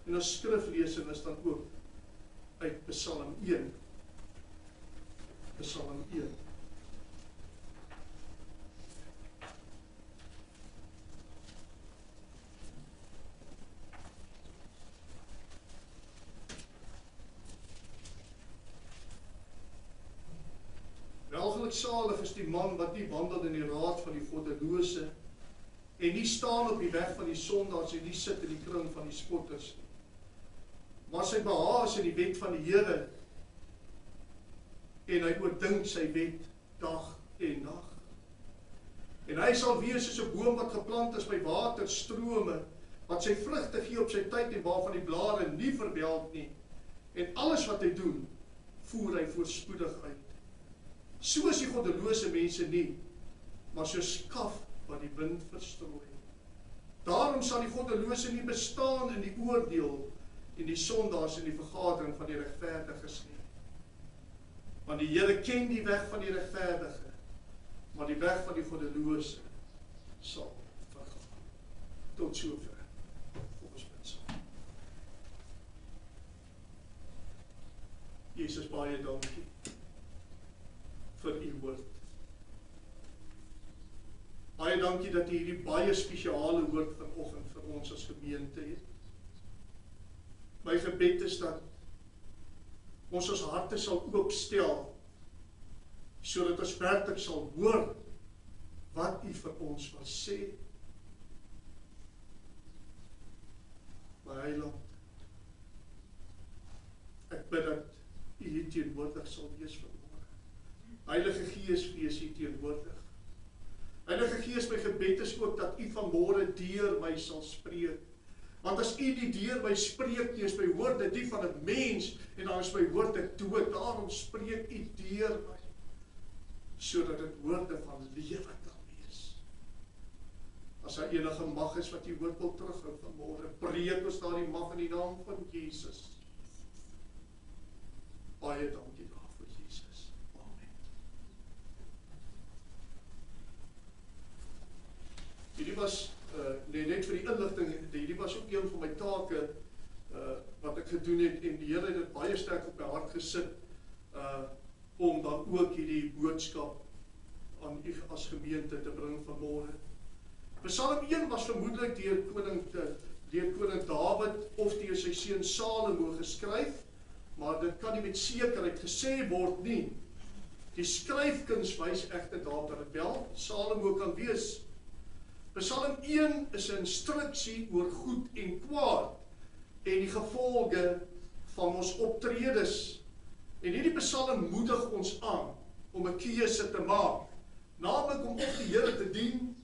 En ons skriflesing is dan ook uit Psalm 1. Psalm 1. Welgelukkig salig is die man wat nie wandel in die raad van die goddelose en nie staan op die weg van die sondaars en nie sit in die kring van die spotters nie. Maar sy behaag is in die wet van die Here en hy oordink sy wet dag en nag. En hy sal wees soos 'n boom wat geplant is by waterstrome, wat sy vrugte gee op sy tyd en waarvan die blare nie verwelk nie. En alles wat hy doen, voer hy voorspoedig uit. So is die goddelose mense nie, maar soos kaf wat die wind verstrooi. Daarom sal die goddelose nie bestaan in die oordeel en die sondaars in die vergadering van die regverdiges nie. Want die Here ken die weg van die regverdige, maar die weg van die goddelose sal vergaan. Tot sover. Ons bid saam. Jesus, baie dankie vir u woord. Baie dankie dat u hierdie baie spesiale woord vanoggend vir ons as gemeente het. My gebed is dat ons harte sal oopstel, sodat ons werklik sal hoor wat u vir ons wil sê. My Heiland, ek bid dat u hier teenwoordig sal wees vanmôre. Heilige Gees, wees hier teenwoordig. Heilige Gees, my gebed is ook dat u vanmôre deur my sal spreek. Want as u die deur my spreek, is my woorde die van 'n mens en dan is my woorde dood. Daarom spreek u deur my, sodat dit woorde van lewe kan wees. As daar enige mag is wat u woord wil terughou vanmôre, breek ons daardie mag in die naam van Jesus. Baie dankie daarvoor, Jesus. Amen. Hierdie was net vir die inligting, hierdie was ook een van my take wat ek gedoen het en die Here het dit baie sterk op my hart gesit om dan ook hierdie boodskap aan u as gemeente te bring vanmôre. Psalm 1 was vermoedelik deur koning Dawid of deur sy seun Salomo geskryf, maar dit kan nie met sekerheid gesê word nie. Die skryfkuns wys egter daarop dat dit wel Salomo kan wees. Psalm 1 is 'n instruksie oor goed en kwaad en die gevolge van ons optredes. En hierdie psalm moedig ons aan om 'n keuse te maak, naamlik om of die Here te dien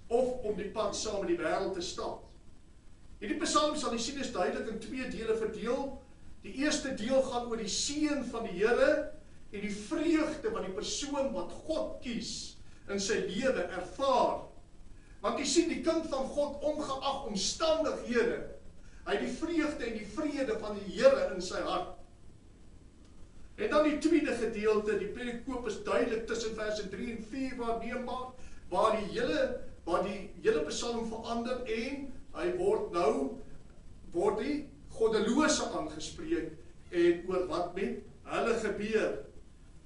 of om die pad saam met die wêreld te stap. Hierdie psalm sal jy sien is duidelik in 2 dele verdeel. Die eerste deel gaan oor die seën van die Here en die vreugde wat die persoon wat God kies in sy lewe ervaar. Want jy sien die kind van God, ongeag omstandighede, hy het die vreugde en die vrede van die Here in sy hart. En dan die tweede gedeelte, die perikoop is duidelik tussen verse 3 en 4 waarneembaar, waar die hele psalm verander en hy word die goddelose aangespreek en oor wat met hulle gebeur.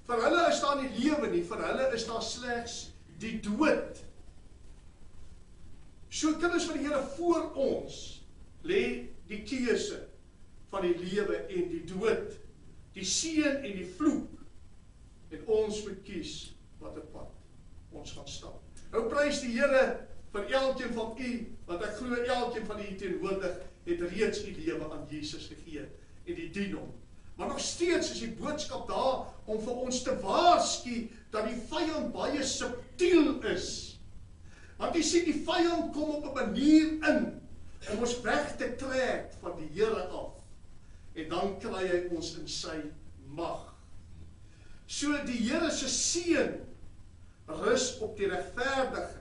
Vir hulle is daar nie lewe nie, vir hulle is daar slegs die dood. So kinders van die Here, voor ons lê die keuse van die lewe en die dood, die seën en die vloek, en ons moet kies wat 'n pad ons gaan stap. Nou prys die Here vir elkeen van u, want ek glo elkeen van u teenwoordig het reeds u lewe aan Jesus gegee en die dien hom. Maar nog steeds is die boodskap daar om vir ons te waarsku dat die vyand baie subtiel is. Want jy sien, die vyand kom op 'n manier in om ons weg te trek van die Here af. En dan kry hy ons in sy mag. So die Here se seën rus op die regverdige.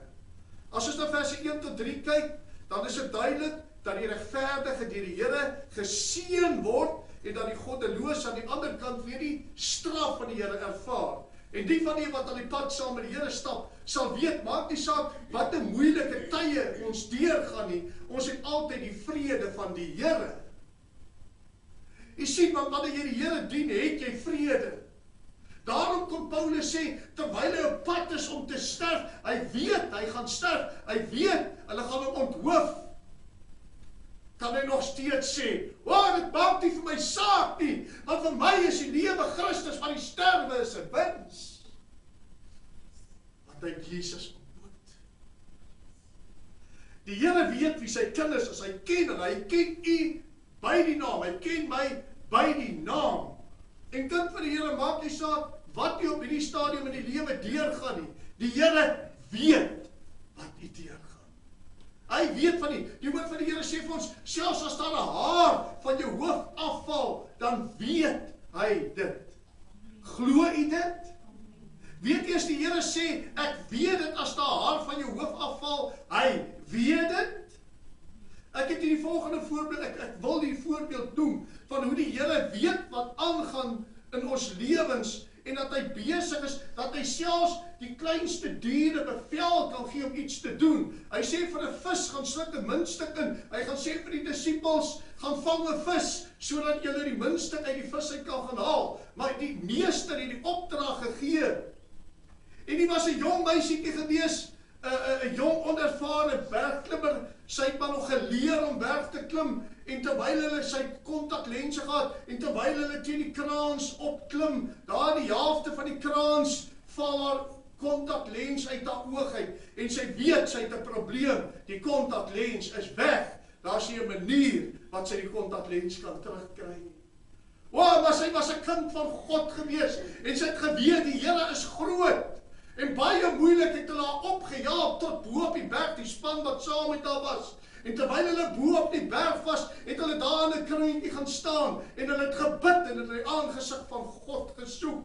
As ons na verse 1 tot 3 kyk, dan is dit duidelik dat die regverdige deur die Here geseën word en dat die goddelose aan die ander kant weer die straf van die Here ervaar. En die van die wat aan die pad saam met die Here stap, sal weet, maak nie saak wat 'n moeilike tye ons deurgaan nie, ons het altyd die vrede van die Here Jy sien, want wanneer jy die Here dien, het jy vrede. Daarom kon Paulus sê, terwyl hy op pad is om te sterf, hy weet, hy gaan sterf, hy weet, hulle gaan hom onthoof, kan hy nog steeds sê, dit maak nie vir my saak nie, want vir my is die lewe Christus, van die sterwe is 'n wins. Want hy het Jesus ontmoet. Die Here weet wie sy kinders is, hy ken en hy ken u by die naam, hy ken my by die naam. En kind van die Here, maak nie saak wat jy op hierdie stadium in die lewe deurgaan nie. Die Here weet wat jy deurgaan. Hy weet van die woord van die Here sê vir ons, selfs as daar 'n haar van jou hoof afval, dan weet hy dit. Glo jy dit? Weet eers die Here sê, ek weet dit as daar 'n haar van jou hoof afval, hy weet dit. Ek het hier die volgende voorbeeld, ek wil die voorbeeld noem, van hoe die Here weet wat aangaan in ons lewens, en dat hy besig is, dat hy selfs die kleinste diere bevel kan gee om iets te doen. Hy sê vir 'n vis, gaan sluk 'n muntstuk in. Hy gaan sê vir die disippels, gaan vang 'n vis, sodat julle die muntstuk uit die vis uit kan gaan haal. Maar die meester het die opdrag gegee. En die was 'n jong meisietjie gewees, 'n jong onervare bergklimmer. Sy het maar nog geleer om berg te klim, en terwyl hulle sy kontaklense gehad, en terwyl hulle teen die kraans opklim, daar die helfte van die kraans val haar kontaklens uit haar oog uit, en sy weet sy het 'n probleem, die kontaklens is weg, daar is nie 'n manier wat sy die kontaklens kan terugkry nie. Maar sy was 'n kind van God gewees, en sy het geweet die Here is groot, en baie moeilik het hulle haar opgejaag tot bo op die berg, die span wat saam met haar was. En terwyl hulle bo op die berg was, het hulle daar in 'n kruintjie gaan staan, en hulle het gebid, en hulle het die aangesig van God gesoek.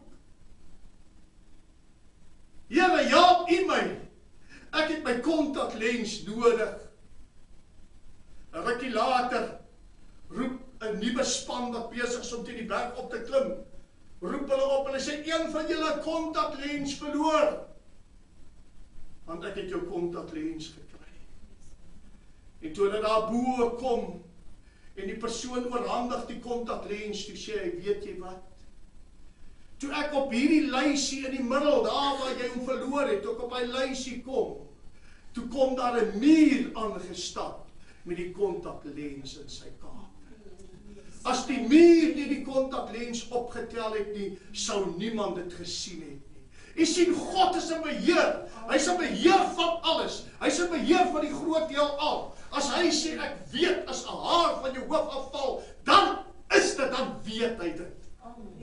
Here, help U my, ek het my kontaklens nodig. 'n rukkie later, roep 'n nuwe span wat besig is om teen die berg op te klim, roep hulle op, hulle sê, een van julle kontaklens verloor, want ek het jou kontaklens gekry. En toe hulle daar bo kom, en die persoon oorhandig die kontaklens, toe sê hy, weet jy wat? Toe ek op hierdie lysie in die middel, daar waar jy hom verloor het, toe ek op hy lysie kom, toe kom daar 'n muur aangestap, met die kontaklens in sy kamer. As die muur nie die kontaklens opgetel het nie, sou niemand dit gesien het nie. Jy sien, God is in beheer. Hy is in beheer van alles. Hy is in beheer van die groot heelal. As hy sê, ek weet, as 'n haar van jou hoof afval, dan is dit, dan weet hy dit.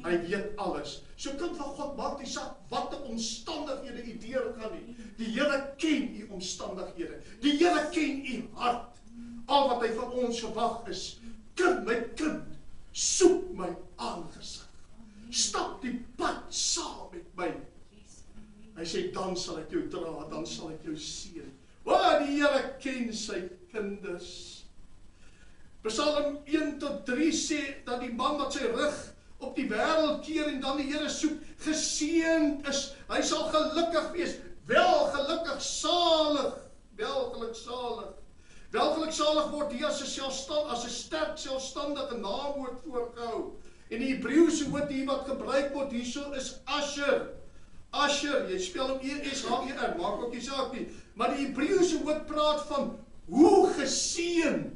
Hy weet alles. So kind van God, maak nie saak wat 'n omstandighede u deurgaan nie. Die Here ken u omstandighede. Die Here ken u hart. Al wat hy van ons verwag is, kind, my kind, soek my aangesig. Stap die pad saam met my. Hy sê, dan sal ek jou dra, dan sal ek jou seën. Die Here ken sy kinders. Psalm 1-3 sê, dat die man wat sy rug op die wêreld keer en dan die Here soek, geseënd is. Hy sal gelukkig wees, welgelukkig salig, welgeluksalig. Welgeluksalig word hier as 'n sterk selfstandige naamwoord voorgehou. En die Hebreëse woord hier wat gebruik word hierso is Asher. Asher, jy spel hom E-S-H-E-R, maak ook nie saak nie. Maar die Hebreëse woord praat van hoe geseënd,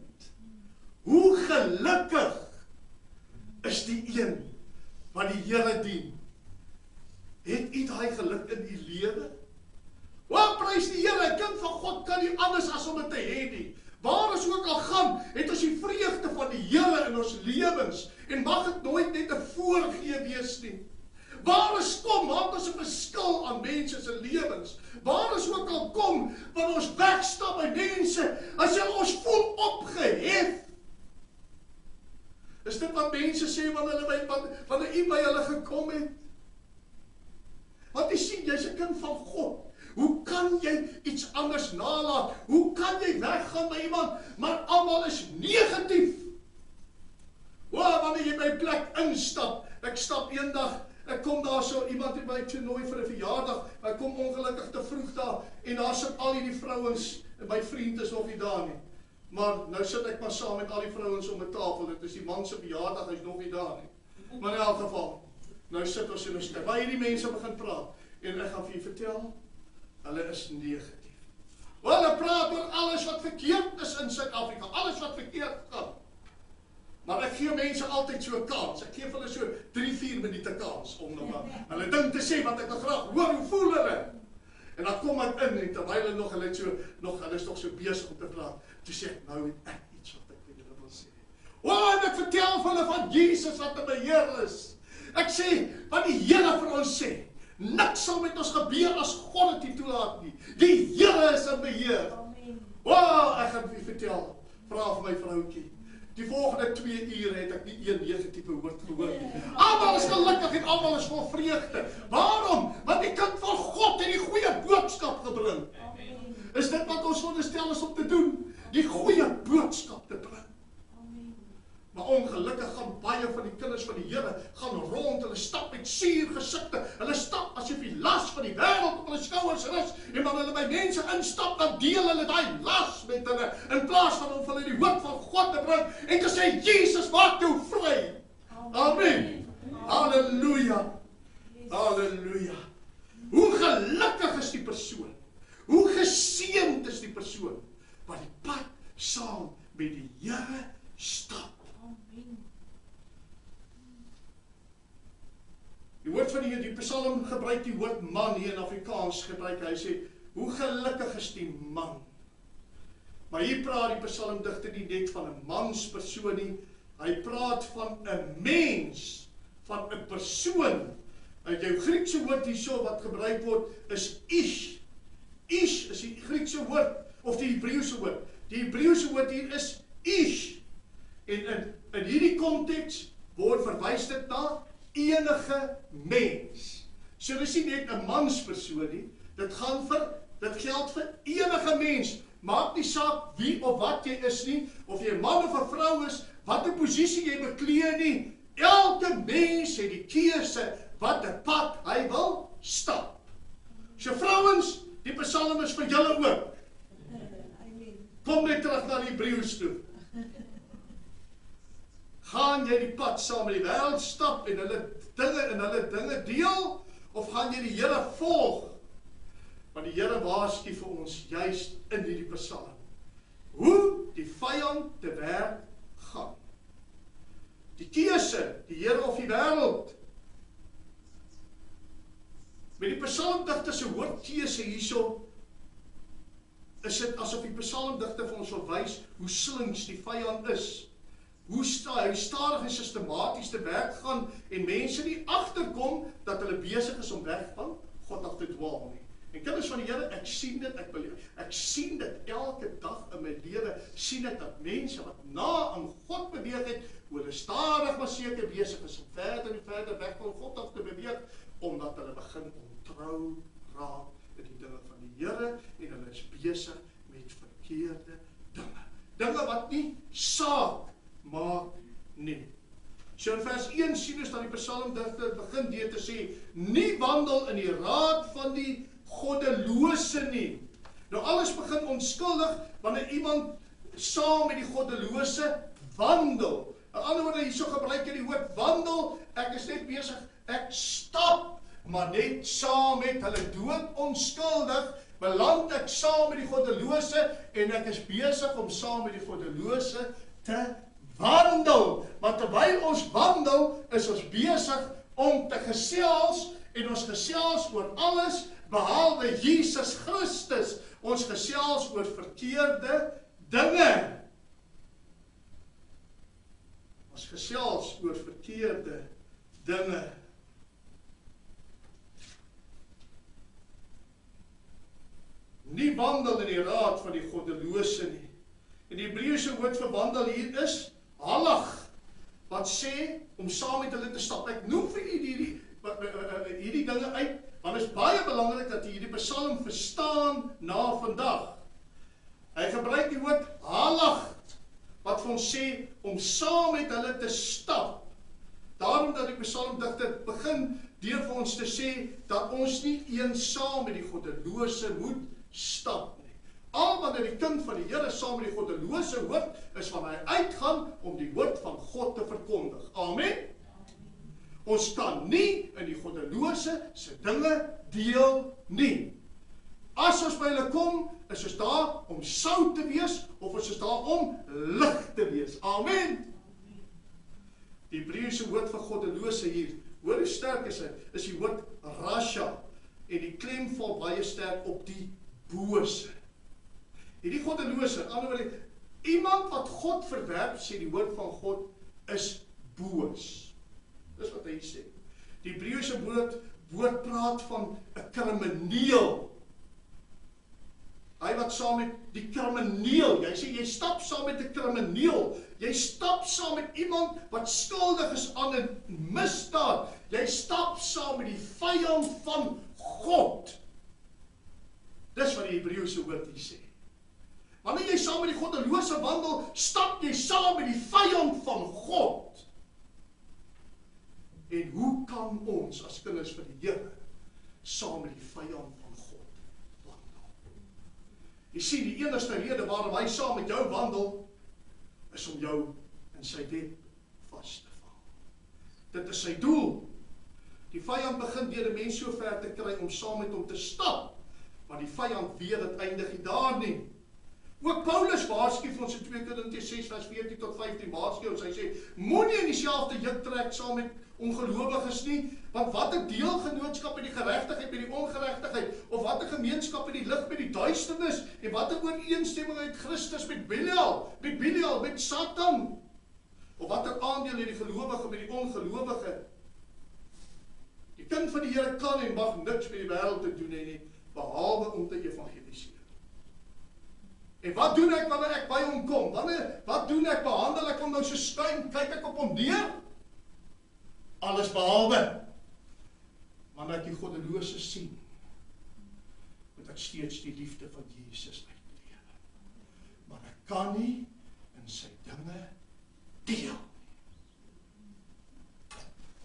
hoe gelukkig is die een wat die Here dien. Het u daai geluk in u lewe? Prys die Here, 'n kind van God kan nie anders as om dit te hê nie. Waar ons ook al gaan, het ons die vreugde van die Here in ons lewens, en mag dit nooit net 'n voorgee wees nie. Waar ons kom, maak ons 'n verskil aan mense se lewens. Waar ons ook al kom, wanneer ons wegstap by mense, as jy ons voel opgehef. Is dit wat mense sê wanneer u by hulle gekom het? Want jy sien, jy's 'n kind van God. Hoe kan jy iets anders nalaat? Hoe kan jy weggaan by iemand, maar almal is negatief? Wanneer jy by 'n plek instap, ek stap eendag, ek kom daar so, iemand het my toenooi vir 'n verjaardag, ek kom ongelukkig te vroeg daar, en daar sit al hierdie vrouens, en my vriend is nog nie daar nie. Maar nou sit ek maar saam met al die vrouens om 'n tafel, dit is die man se verjaardag, hy's nog nie daar nie. Maar in elk geval, nou sit ons en ons kyk, waar hierdie mense begin praat, en ek gaan vir julle vertel, hulle is negatief. Hulle praat oor alles wat verkeerd is in Suid-Afrika, alles wat verkeerd gaan. Maar ek gee mense altyd so 'n kans, ek gee vir hulle so 3-4 minute kans, om nou maar hulle ding te sê, wat ek wil graag hoor, hoe voel hulle? En dan kom ek in, en terwyl hulle nog, hulle is nog so besig om te praat, toe sê ek, nou het ek iets wat ek vir julle wil sê. En ek vertel vir hulle van Jesus wat 'n beheer is. Ek sê, wat die Here vir ons sê, niks sal met ons gebeur as God dit nie toelaat nie. Die Here is in beheer. Ek gaan vir vertel, vra vir my vroukie. Die volgende 2 ure het ek nie een negatiewe woord gehoor nie. Almal is gelukkig en almal is vol vreugde. Waarom? Want die kind van God het die goeie boodskap gebring. Is dit wat ons veronderstel is om te doen? Die goeie boodskap te bring. Maar ongelukkig gaan baie van die kinders van die Here gaan rond, hulle stap met suur gesigte, hulle stap asof die las van die wêreld op hulle skouers rus, en wanneer hulle by mense instap, dan deel hulle daai las met hulle, in plaas van om hulle die woord van God te bring, en te sê, Jesus maak jou vry. Amen. Halleluja. Halleluja. Hoe gelukkig is die persoon, hoe geseënd is die persoon, wat die pad saam met die Here stap. Die woord van die Psalm gebruik die woord man hier in Afrikaans gebruik. Hy sê, hoe gelukkig is die man. Maar hier praat die psalmdigter nie net van 'n manspersoon nie. Hy praat van 'n mens, van 'n persoon. Uit jou Griekse woord hierso wat gebruik word is ish. Ish is die Griekse woord of die Hebreëse woord. Die Hebreëse woord hier is ish. En in hierdie konteks word verwys dit na enige mens. So dis nie net 'n manspersoon nie, dit geld vir enige mens. Maak nie saak wie of wat jy is nie, of jy 'n man of 'n vrou is, watter posisie jy beklee nie, elke mens het die keuse wat 'n pad hy wil stap. So vrouens, die Psalm is vir julle ook. Kom net terug na die Hebreërs toe. Gaan jy die pad saam met die wêreld stap en hulle dinge deel, of gaan jy die Here volg? Want die Here waarsku vir ons juist in hierdie Psalm hoe die vyand te werk gaan. Die keuse, die Here of die wêreld. Met die psalmdigter se woordkeuse hierso is dit asof die psalmdigter vir ons wil wys hoe slinks die vyand is. Hoe hy stadig en sistematies te werk gaan en mense nie agterkom dat hulle besig is om weg van God af te dwaal nie. En kinders van die Here, ek sien dit elke dag in my lewe, sien ek dat mense wat na aan God beweeg het, hoe hulle stadig maar seker besig is om verder en verder weg van God af te beweeg, omdat hulle begin ontrou raak in die dinge van die Here en hulle is besig met verkeerde dinge. Dinge wat nie saak maak nie. So in vers 1 sien ons dat die psalmdigter begin deur te sê, nie wandel in die raad van die goddelose nie. Nou alles begin onskuldig wanneer iemand saam met die goddelose wandel. In ander woorde, hierso gebruik jy die woord wandel, ek is net besig, ek stap, maar net saam met hulle dood onskuldig, beland ek saam met die goddelose en ek is besig om saam met die goddelose te wandel, maar terwyl ons wandel, is ons besig om te gesels, en ons gesels oor alles, behalwe Jesus Christus, ons gesels oor verkeerde dinge. Ons gesels oor verkeerde dinge. Nie wandel in die raad van die goddelose nie. En die Hebreëse woord vir wandel hier is halach, wat sê om saam met hulle te stap. Ek noem vir hierdie dinge uit, want het is baie belangrik dat jy hierdie Psalm verstaan na vandag. Hy gebruik die woord halach, wat vir ons sê om saam met hulle te stap. Daarom dat die psalmdigter begin deur vir ons te sê dat ons nie eensaam met die goddelose moet stap nie. al wanneer die kind van die Here saam met die goddelose hoort, is wanneer hy uitgaan om die woord van God te verkondig. Amen? Ons kan nie in die goddelose se dinge deel nie. As ons by hulle kom, is ons daar om sout te wees, of ons is daar om lig te wees. Amen? Die Hebreëse woord vir goddelose hier, hoor hoe sterk is hy, is die woord rasha, en die klem val baie sterk op die bose. Hierdie goddelose, in ander woorde, iemand wat God verwerp, sê die woord van God, is boos. Dis wat hy sê. Die Hebreëse woord praat van 'n krimineel. Hy wat saam met die krimineel, jy sê, jy stap saam met 'n krimineel, jy stap saam met iemand wat skuldig is aan 'n misdaad, jy stap saam met die vyand van God. Dis wat die Hebreëse woord hier sê. Wanneer jy saam met die goddelose wandel, stap jy saam met die vyand van God. En hoe kan ons as kinders van die Here saam met die vyand van God wandel? Jy sien, die enigste rede waarom hy saam met jou wandel, is om jou in sy web vas te vang. Dit is sy doel. Die vyand begin deur 'n mens so ver te kry om saam met hom te stap, maar die vyand weet dit eindig nie daar nie. Ook Paulus waarsku vir ons in 2 Korintiërs 6 vers 14 tot 15 waarsku ons, hy sê, moenie in dieselfde juk trek saam met ongelowiges nie, want wat 'n deelgenootskap met die geregtigheid met die ongeregtigheid, of wat 'n gemeenskap met die lig met die duisternis, en wat 'n ooreenstemming uit Christus met Belial, met Satan, of wat 'n aandeel het die gelowige met die ongelowige. Die kind van die Here kan en mag niks met die wêreld te doen hê nie, behalwe om te evangeliseer. En wat doen ek wanneer ek by hom kom? Wat doen ek? Behandel ek hom nou so skuin? Kyk ek op hom neer? Alles behalwe. Wanneer ek die goddelose sien, moet ek steeds die liefde van Jesus uitleef. Maar ek kan nie in sy dinge deel.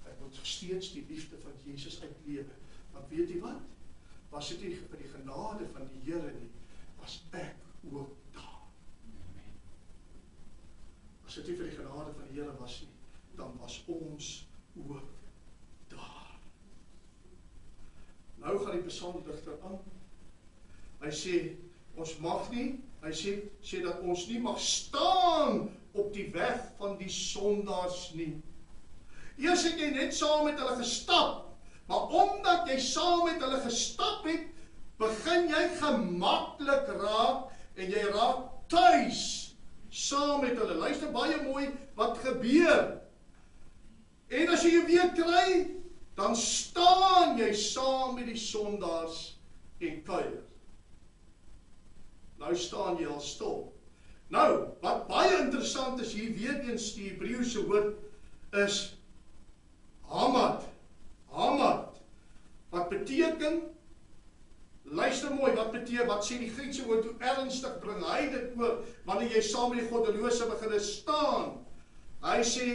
Ek moet steeds die liefde van Jesus uitleef. Want weet jy wat? Was dit nie vir die genade van die Here nie, was ek ook daar. As dit nie vir die genade van die Here was nie, dan was ons ook daar. Nou gaan die psalmdigter aan. Hy sê, ons mag nie, hy sê dat ons nie mag staan op die weg van die sondaars nie. Eers het jy net saam met hulle gestap, maar omdat jy saam met hulle gestap het, begin jy gemaklik raak, en jy raak tuis saam met hulle. Luister baie mooi wat gebeur. En as jy weer kry, dan staan jy saam met die sondaars en kuier. Nou staan jy al stil. Nou, wat baie interessant is hier, weer eens die Hebreëse woord is hamad. Hamad. Wat beteken? Luister mooi, wat sê die Griekse woord, hoe ernstig bring hy dit oor, wanneer jy saam met die goddelose begin staan. Hy sê,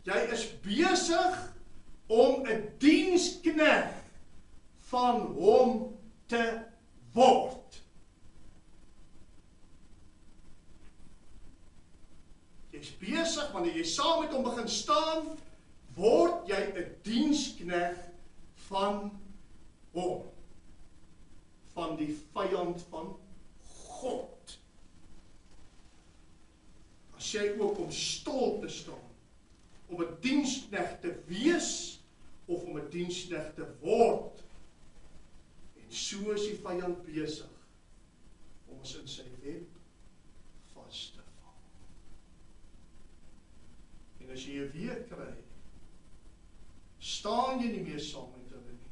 jy is besig om 'n diensknegt van hom te word. Jy's besig, wanneer jy saam met hom begin staan, word jy 'n diensknegt van hom. Van die vyand van God. As jy ook om stil te staan, om 'n diensknegt te wees, of om 'n diensknegt te word, en so is die vyand besig, om ons in sy web vas te vang. En as jy 'n weer kry, staan jy nie meer saam met hulle nie,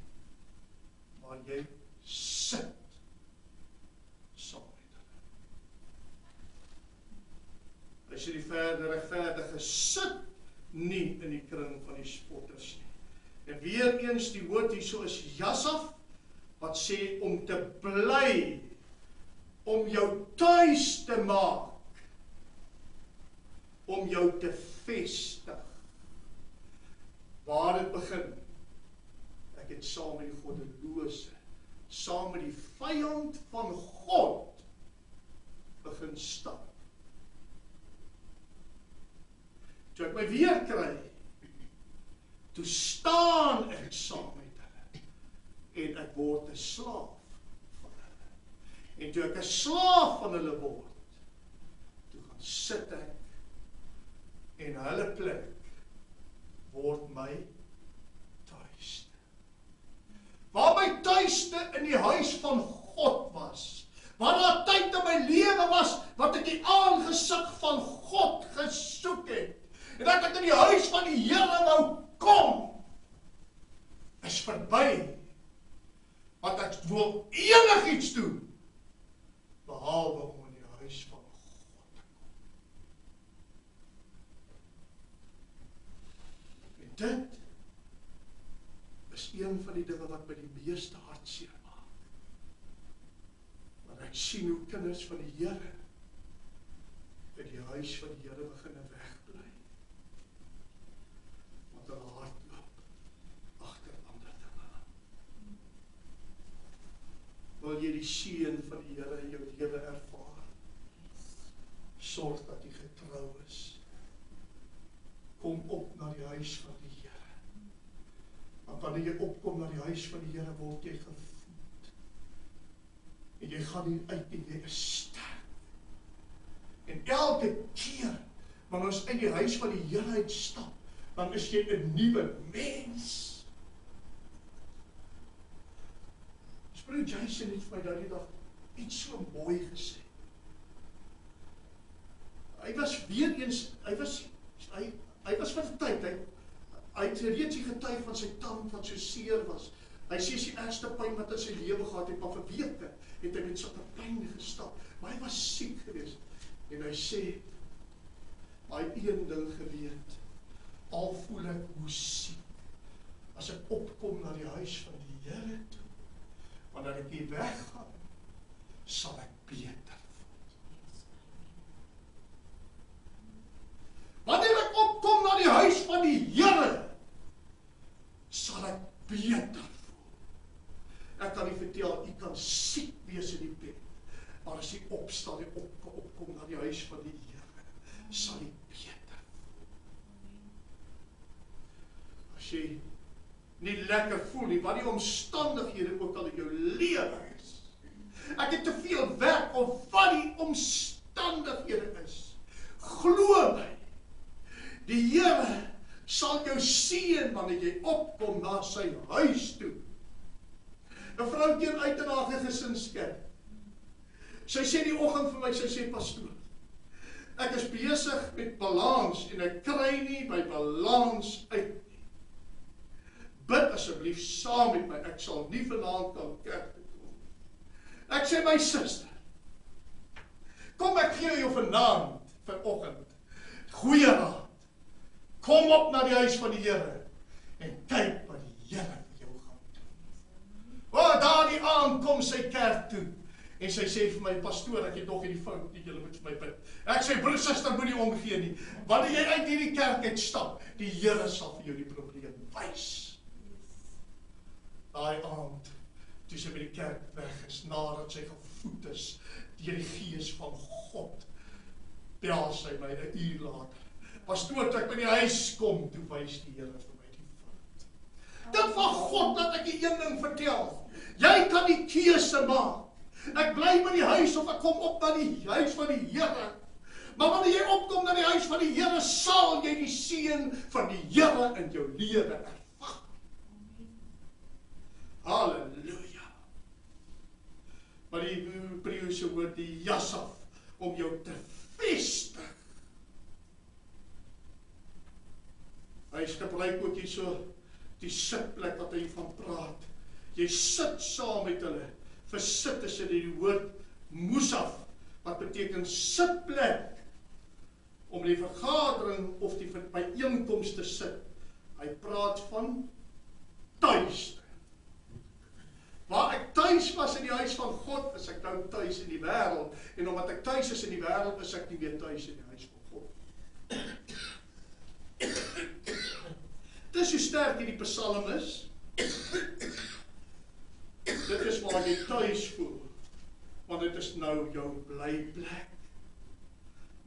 maar jy sit saam met hulle. Hy sê die regverdige sit nie in die kring van die spotters nie. En weer eens die woord hierso is jasaf, wat sê om te bly, om jou tuis te maak, om jou te vestig. Waar het begin? Ek het saam met die goddelose, saam met die vyand van God begin stap. Toe ek my weer kry, toe staan ek saam met hulle, en ek word 'n slaaf van hulle. En toe ek 'n slaaf van hulle word, toe gaan sit ek, en hulle plek word my tuiste. Waar my tuiste in die huis van God was, waar daar tyd in my lewe was, wat ek die aangesig van God gesoek het, en dat ek in die huis van die Here wou kom, is verby, want ek wil enigiets doen, behalwe om in die huis van God te kom. En dit is een van die dinge wat my die meeste hartseer maak. Want ek sien hoe kinders van die Here in die huis van die Here beginne wegbly. Want hulle hart loop agter ander dinge aan. Wil jy die seën van die Here in jou lewe ervaar? Sorg dat jy getrou is. Kom op na die huis van die Here. Want wanneer jy opkom na die huis van die Here, word jy gevoed. En jy gaan nie uit en jy is sterk. En elke keer, wanneer ons uit die huis van die Here uitstap, dan is jy 'n nuwe mens. Broer Jason het vir my daardie dag iets so mooi gesê. Hy was weer eens, hy was van die tyd, hy het reeds die getuig van sy tand wat so seer was. Hy sê die ergste pyn wat in sy lewe gehad het, maar vir weke het hy met sulke pyn gestap. Maar hy was siek geweest. En hy sê, hy het een ding geweet, al voel ek hoe siek, as ek opkom na die huis van die Here toe, wanneer ek hier weggaan, sal ek beter voel. Wanneer ek opkom na die huis van die Here, sal ek beter voel. Ek kan nie vertel, jy kan siek wees in die bed, maar as jy opstaan en opkom na die huis van die Here, sal jy beter voel. As jy nie lekker voel nie, wat die omstandighede ook al in jou lewe is. Ek het te veel werk, of wat die omstandighede is. Glo my, die Here sal jou seën wanneer jy opkom na sy huis toe. 'n vrou teen uit in haar gesinskerk. Sy sê die oggend vir my, sy sê, pastoor, ek is besig met balans en ek kry nie by balans uit. Bid asseblief saam met my, ek sal nie vanaand kan kerk toe kom. Ek sê, my suster, kom ek gee jou vanoggend, goeie raad, kom op na die huis van die Here, en kyk wat die Here vir jou gaan doen. Daardie aand kom sy kerk toe, en sy sê vir my, pastoor, ek het nog in die fout, die julle moet vir my bid. Ek sê, broer, suster, moet nie omgee nie, wanneer jy uit hierdie kerk uitstap, die Here sal vir jou die probleem wys. Daai aand, toe sy by die kerk weg is, nadat sy gevoed is, deur die Gees van God, bel sy my 'n uur later. Pastoor, toe ek by die huis kom, toe wys die Here vir my die fout. Dit van God, dat ek die een ding vertel. Jy kan die keuse maak. Ek bly by die huis, of ek kom op na die huis van die Here. Maar wanneer jy opkom na die huis van die Here, sal jy die seën van die Here in jou lewe ervaar. Halleluja. Maar die Hebreëse woord, die jasaf, om jou te vestig. Hy gebruik ook hier so die sitplek wat hy van praat. Jy sit saam met hulle. Vir sit is dit die woord musaf, wat beteken sitplek, om die vergadering of die byeenkoms te sit. Hy praat van tuiste. Waar ek tuis was in die huis van God, is ek nou tuis in die wêreld. En omdat ek tuis is in die wêreld, is ek nie meer tuis in die huis van God. Dit is so sterk hierdie Psalm is. Dit is waar jy tuis voel. Want dit is nou jou blyplek.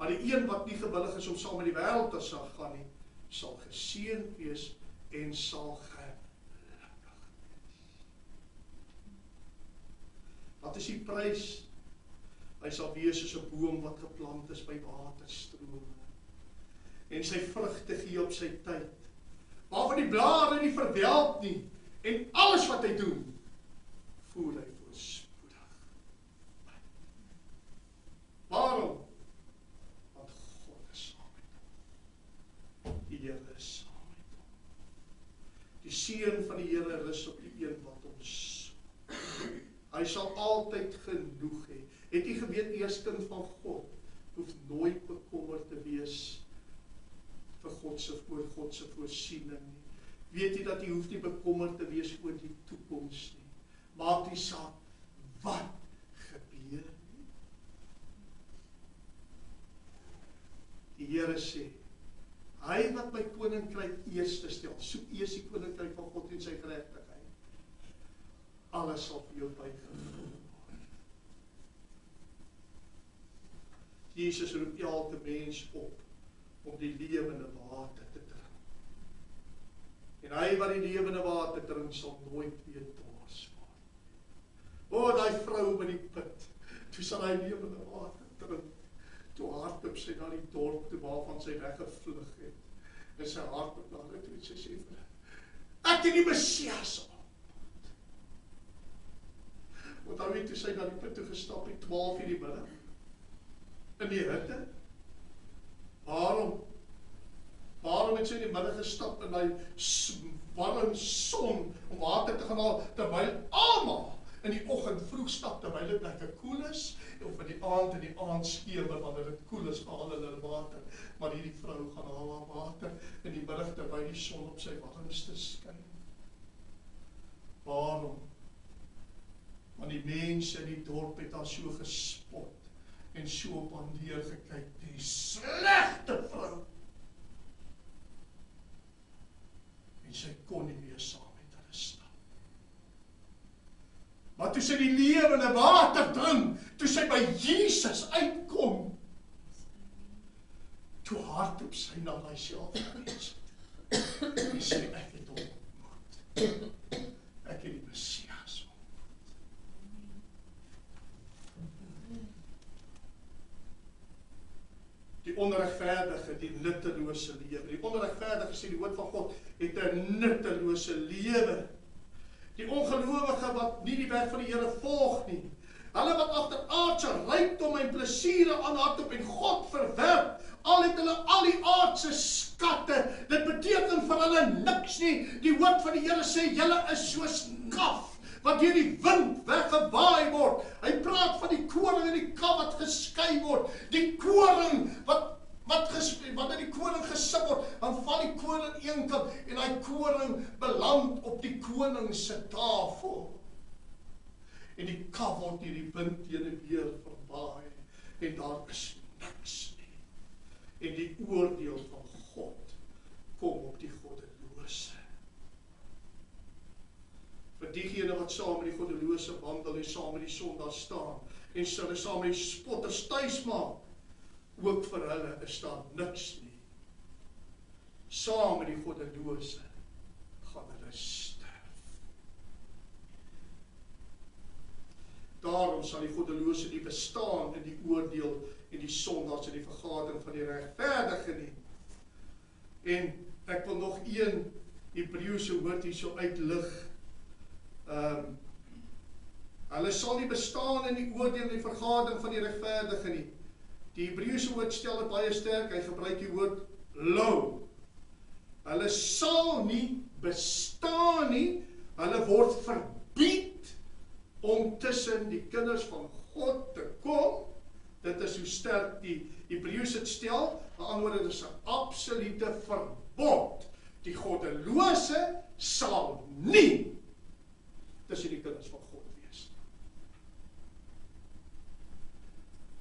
Maar die een wat nie gewillig is om saam met die wêreld te gaan nie, sal geseënd wees en sal gelukkig wees. Wat is die prys? Hy sal wees soos 'n boom wat geplant is by waterstrome en sy vrugte gee op sy tyd, waarvan die blare nie verwelk nie, en alles wat hy doen, voer hy voorspoedig. Waarom? Want God is saam met hom. Die Here is saam met hom. Die seën van die Here rus op die een wat hom soek. Hy sal altyd genoeg hê. Het jy geweet, die as kind van God hoef nooit bekommerd te wees vir God se voorsiening nie. Weet jy dat jy hoef nie bekommerd te wees oor die toekoms nie. Maak nie saak wat gebeur nie. Die Here sê, hy wat my koninkryk eerste stel, soek eers die koninkryk van God en sy geregtigheid. Alles sal vir jou bygevoeg word. Jesus roep elke mens op om die lewende water te drink. En hy wat die lewende water drink, sal nooit weer dors word. Daai vrou by die put, toe sal hy lewende water drink. Toe hardloop sy na die dorp toe waarvan sy weggevlug het. En sy hardloop na hulle toe en sy sê vir hulle, ek het die Messias ontmoet. Want dan weet toe sy na die put toe gestap het, 12 uur die middag. In die hitte. Waarom het sy in die middag gestap in die warm son om water te gaan haal, terwyl almal in die oggend vroeg stap, terwyl dit lekker koel is, of in die aand skemer, wanneer dit koel is, haal hulle water. Maar hierdie vrou gaan haal haar water in die middag, terwyl die son op sy warmste skyn. Waarom? Want die mense in die dorp het haar so gespot, en so op aan neergekyk, die slegte vrou. En sy kon nie meer saam met hulle stap. Maar toe sy die lewende water drink, toe sy by Jesus uitkom, toe hardloop sy na myself mense. En sê, ek het hom ontmoet. Ek het die Messias ontmoet. Die onregverdige, die nuttelose lewe. Die onregverdige, sê die woord van God, het 'n nuttelose lewe. Die ongelowige wat nie die weg van die Here volg nie. Hulle wat agter aardse rykdom en plesiere aanhardloop en God verwerp, al het hulle al die aardse skatte, dit beteken vir hulle niks nie. Die woord van die Here sê, julle is soos kaf wat deur die wind weggewaai word. Hy praat van die koring en die kaf wat geskei word. Die koring wanneer die koring gesip word, dan val die koring een kant en die koring beland op die koning se tafel. En die kaf word deur die wind heen en weer verwaai en daar is niks nie. En die oordeel van God kom op die goddelose. Vir diegene wat saam met die goddelose wandel en saam met die sondaar staan en hulle saam met die spotters tuis maak, ook vir hulle is daar niks nie. Saam met die goddelose gaan hulle sterf. Daarom sal die goddelose nie bestaan in die oordeel en die sondaars in die vergadering van die regverdige nie. En ek wil nog een Hebreëse woord hierso uitlig. Hulle sal nie bestaan in die oordeel en die vergadering van die regverdige nie. Die Hebreëse woord stel dit baie sterk, hy gebruik die woord lo. Hulle sal nie bestaan nie, hulle word verbied om tussen die kinders van God te kom. Dit is hoe sterk die Hebreëse dit stel, aan die ander woorde, dit is 'n absolute verbod. Die goddelose sal nie tussen die kinders van God wees.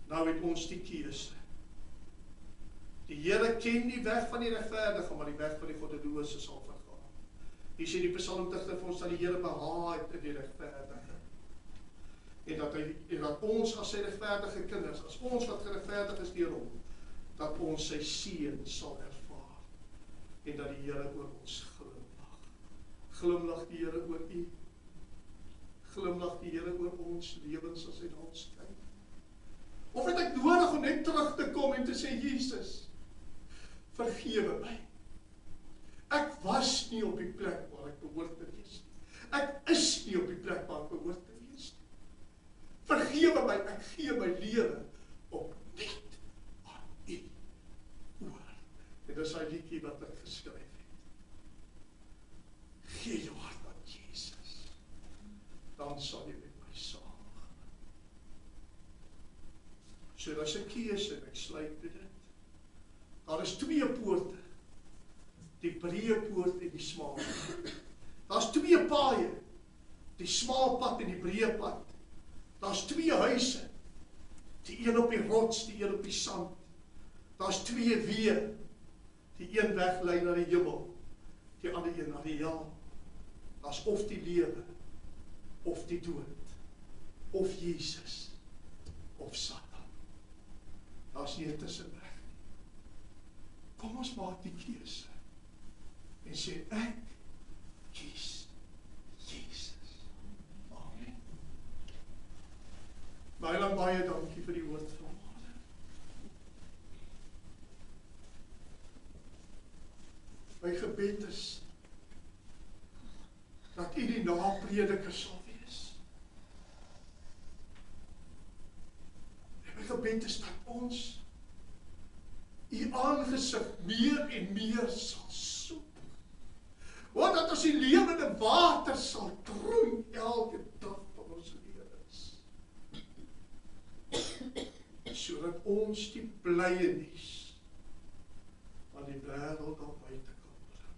Nou het ons die keuse. Die Here ken die weg van die regverdige, maar die weg van die goddelose sal vergaan. Hier sê die psalmdigter vir ons dat die Here behaag het in die regverdige. En dat ons as sy regverdige kinders, as ons wat geregverdig is deur hom, dat ons sy seën sal ervaar, en dat die Here oor ons glimlag. Glimlag die Here oor u, glimlag die Here oor ons lewens as hy na ons kyk. Of het ek nodig om net terug te kom en te sê, Jesus, vergewe my. Ek was nie op die plek waar ek behoort te wees nie. Ek is nie op die plek waar ek behoort te wees nie. Vergewe my, ek gee my lewe op net aan u oor. En dis hy liedjie wat ek geskryf het. Gee jou hart aan Jesus, dan sal jy met my saamgaan. So daar is 'n keuse en ek sluit met dit. Daar is 2 poorte, die breë poort en die smal poort. Daar is 2 paaie, die smal pad en die breë pad. Daar is 2 huise, die een op die rots, die een op die sand. Daar is 2 weë, die een weg lei na die hemel, die ander een na die hel. Daar is of die lewe, of die dood, of Jesus, of Satan. Daar is nie 'n tussenweg nie. Kom ons maak die keuse en sê ek kies Jesus. Amen. Baie dankie vir die woord van vanmôre. My gebed is dat u die naprediker sal wees. En my gebed is dat ons u aangesig meer en meer sal soek. Want dat ons die lewende water sal drink elke dag van ons lewens. Sodat ons die blye nuus aan die wêreld daar buite kan bring.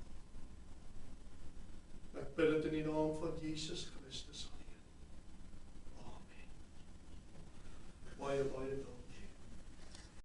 Ek bid dit in die naam van Jesus Christus.